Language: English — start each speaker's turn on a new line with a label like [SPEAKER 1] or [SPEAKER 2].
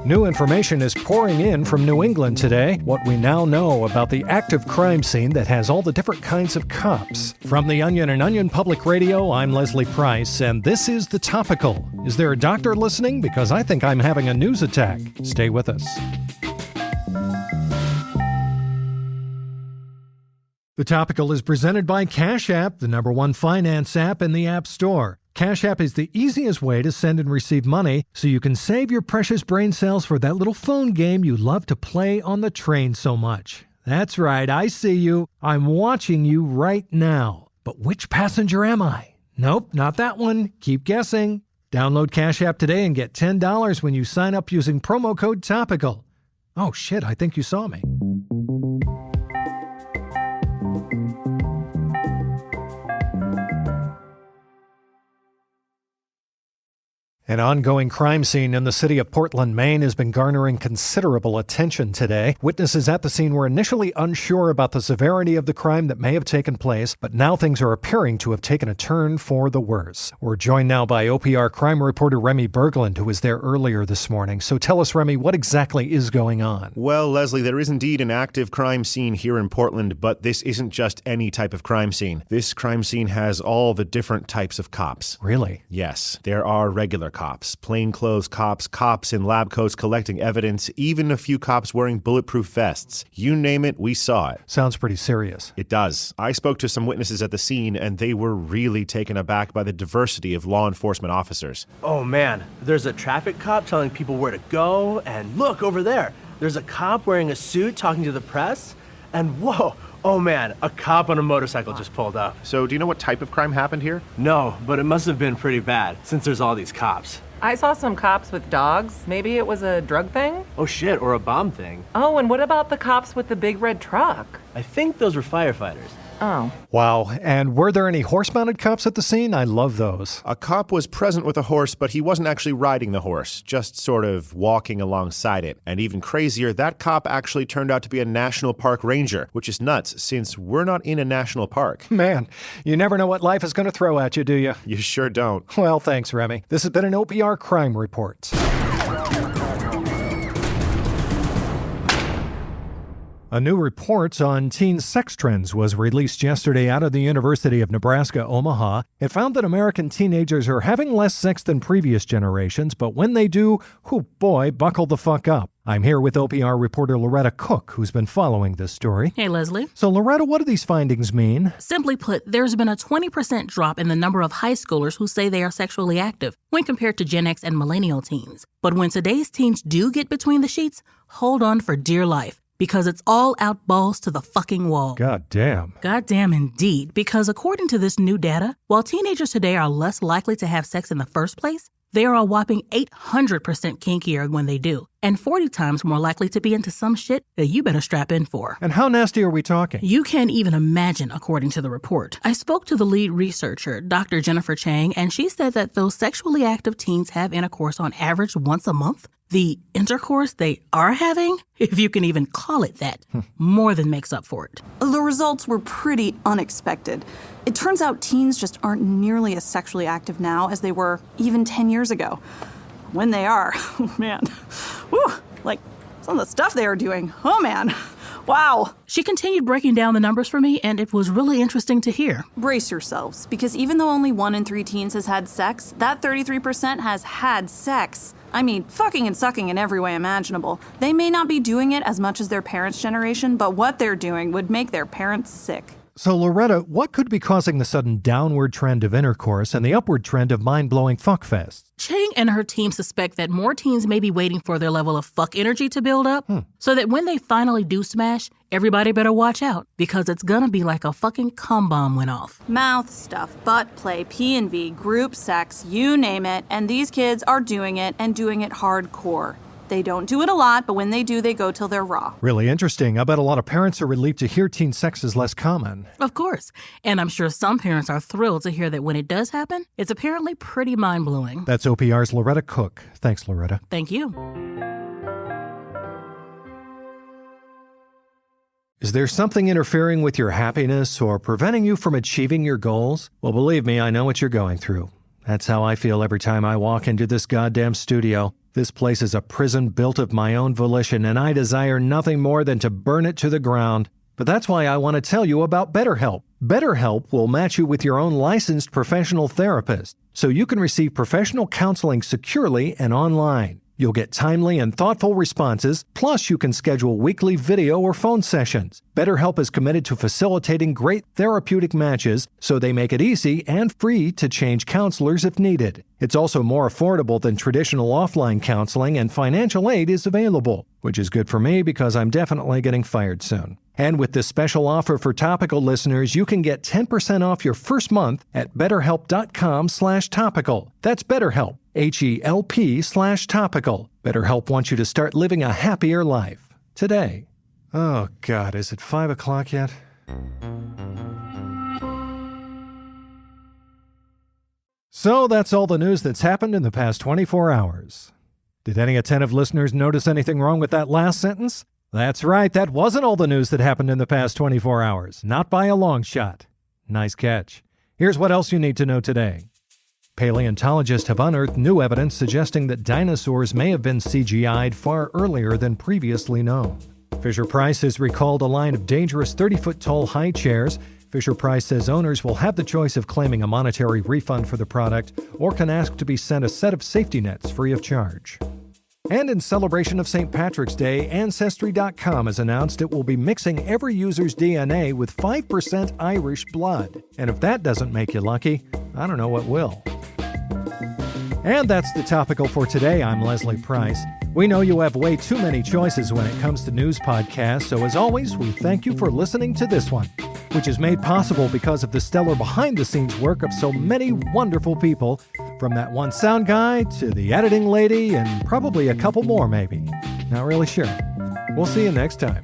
[SPEAKER 1] New information is pouring in from New England today. What we now know about the active crime scene that has all the different kinds of cops. From The Onion and Onion Public Radio, I'm Leslie Price, and this is The Topical. Is there a doctor listening? Because I think I'm having a news attack. Stay with us. The Topical is presented by Cash App, the #1 finance app in the App Store. Cash App is the easiest way to send and receive money, so you can save your precious brain cells for that little phone game you love to play on the train so much. That's right, I see you. I'm watching you right now. But which passenger am I? Nope, not that one. Keep guessing. Download Cash App today and get $10 when you sign up using promo code TOPICAL. Oh shit, I think you saw me. An ongoing crime scene in the city of Portland, Maine has been garnering considerable attention today. Witnesses at the scene were initially unsure about the severity of the crime that may have taken place, but now things are appearing to have taken a turn for the worse. We're joined now by OPR crime reporter Remy Berglund, who was there earlier this morning. So tell us, Remy, what exactly is going on?
[SPEAKER 2] Well, Leslie, there is indeed an active crime scene here in Portland, but this isn't just any type of crime scene. This crime scene has all the different types of cops.
[SPEAKER 1] Really?
[SPEAKER 2] Yes, there are regular cops, plainclothes cops, cops in lab coats collecting evidence, even a few cops wearing bulletproof vests. You name it, we saw it.
[SPEAKER 1] Sounds pretty serious.
[SPEAKER 2] It does. I spoke to some witnesses at the scene, and they were really taken aback by the diversity of law enforcement officers.
[SPEAKER 3] Oh man, there's a traffic cop telling people where to go, and look over there. There's a cop wearing a suit talking to the press, and whoa, oh man, a cop on a motorcycle just pulled up.
[SPEAKER 2] So do you know what type of crime happened here?
[SPEAKER 3] No, but it must have been pretty bad, since there's all these cops.
[SPEAKER 4] I saw some cops with dogs. Maybe it was a drug thing?
[SPEAKER 3] Oh shit, or a bomb thing.
[SPEAKER 4] Oh, and what about the cops with the big red truck?
[SPEAKER 3] I think those were firefighters.
[SPEAKER 4] Oh.
[SPEAKER 1] Wow. And were there any horse-mounted cops at the scene? I love those.
[SPEAKER 2] A cop was present with a horse, but he wasn't actually riding the horse, just sort of walking alongside it. And even crazier, that cop actually turned out to be a national park ranger, which is nuts since we're not in a national park.
[SPEAKER 1] Man, you never know what life is going to throw at you, do you?
[SPEAKER 2] You sure don't.
[SPEAKER 1] Well, thanks, Remy. This has been an OPR Crime Report. A new report on teen sex trends was released yesterday out of the University of Nebraska, Omaha. It found that American teenagers are having less sex than previous generations, but when they do, oh boy, buckle the fuck up. I'm here with OPR reporter Loretta Cook, who's been following this story.
[SPEAKER 5] Hey, Leslie.
[SPEAKER 1] So, Loretta, what do these findings mean?
[SPEAKER 5] Simply put, there's been a 20% drop in the number of high schoolers who say they are sexually active when compared to Gen X and millennial teens. But when today's teens do get between the sheets, hold on for dear life. Because it's all out balls to the fucking wall.
[SPEAKER 1] God damn.
[SPEAKER 5] God damn indeed. Because according to this new data, while teenagers today are less likely to have sex in the first place, they are a whopping 800% kinkier when they do, and 40 times more likely to be into some shit that you better strap in for.
[SPEAKER 1] And how nasty are we talking?
[SPEAKER 5] You can't even imagine, according to the report. I spoke to the lead researcher, Dr. Jennifer Chang, and she said that those sexually active teens have intercourse on average once a month. The intercourse they are having, if you can even call it that, more than makes up for it.
[SPEAKER 6] The results were pretty unexpected. It turns out teens just aren't nearly as sexually active now as they were even 10 years ago. When they are, oh man, whew, like some of the stuff they are doing, oh man, wow.
[SPEAKER 5] She continued breaking down the numbers for me, and it was really interesting to hear.
[SPEAKER 6] Brace yourselves, because even though only 1 in 3 teens has had sex, that 33% has had sex. I mean, fucking and sucking in every way imaginable. They may not be doing it as much as their parents' generation, but what they're doing would make their parents sick.
[SPEAKER 1] So, Loretta, what could be causing the sudden downward trend of intercourse and the upward trend of mind-blowing fuckfests?
[SPEAKER 5] Chang and her team suspect that more teens may be waiting for their level of fuck energy to build up, so that when they finally do smash, everybody better watch out, because it's gonna be like a fucking cum bomb went off.
[SPEAKER 6] Mouth stuff, butt play, P&V, group sex, you name it, and these kids are doing it and doing it hardcore. They don't do it a lot, but when they do, they go till they're raw.
[SPEAKER 1] Really interesting. I bet a lot of parents are relieved to hear teen sex is less common.
[SPEAKER 5] Of course. And I'm sure some parents are thrilled to hear that when it does happen, it's apparently pretty mind-blowing.
[SPEAKER 1] That's OPR's Loretta Cook. Thanks, Loretta.
[SPEAKER 5] Thank you.
[SPEAKER 1] Is there something interfering with your happiness or preventing you from achieving your goals? Well, believe me, I know what you're going through. That's how I feel every time I walk into this goddamn studio. This place is a prison built of my own volition, and I desire nothing more than to burn it to the ground. But that's why I want to tell you about BetterHelp. BetterHelp will match you with your own licensed professional therapist, so you can receive professional counseling securely and online. You'll get timely and thoughtful responses, plus you can schedule weekly video or phone sessions. BetterHelp is committed to facilitating great therapeutic matches, so they make it easy and free to change counselors if needed. It's also more affordable than traditional offline counseling, and financial aid is available, which is good for me because I'm definitely getting fired soon. And with this special offer for Topical listeners, you can get 10% off your first month at BetterHelp.com/topical. That's BetterHelp, HELP/topical. BetterHelp wants you to start living a happier life today. Oh, God, is it 5 o'clock yet? So that's all the news that's happened in the past 24 hours. Did any attentive listeners notice anything wrong with that last sentence? That's right, that wasn't all the news that happened in the past 24 hours. Not by a long shot. Nice catch. Here's what else you need to know today. Paleontologists have unearthed new evidence suggesting that dinosaurs may have been CGI'd far earlier than previously known. Fisher-Price has recalled a line of dangerous 30-foot-tall high chairs. Fisher-Price says owners will have the choice of claiming a monetary refund for the product or can ask to be sent a set of safety nets free of charge. And in celebration of St. Patrick's Day, Ancestry.com has announced it will be mixing every user's DNA with 5% Irish blood. And if that doesn't make you lucky, I don't know what will. And that's the Topical for today. I'm Leslie Price. We know you have way too many choices when it comes to news podcasts, so as always, we thank you for listening to this one, which is made possible because of the stellar behind-the-scenes work of so many wonderful people, from that one sound guy to the editing lady and probably a couple more maybe. Not really sure. We'll see you next time.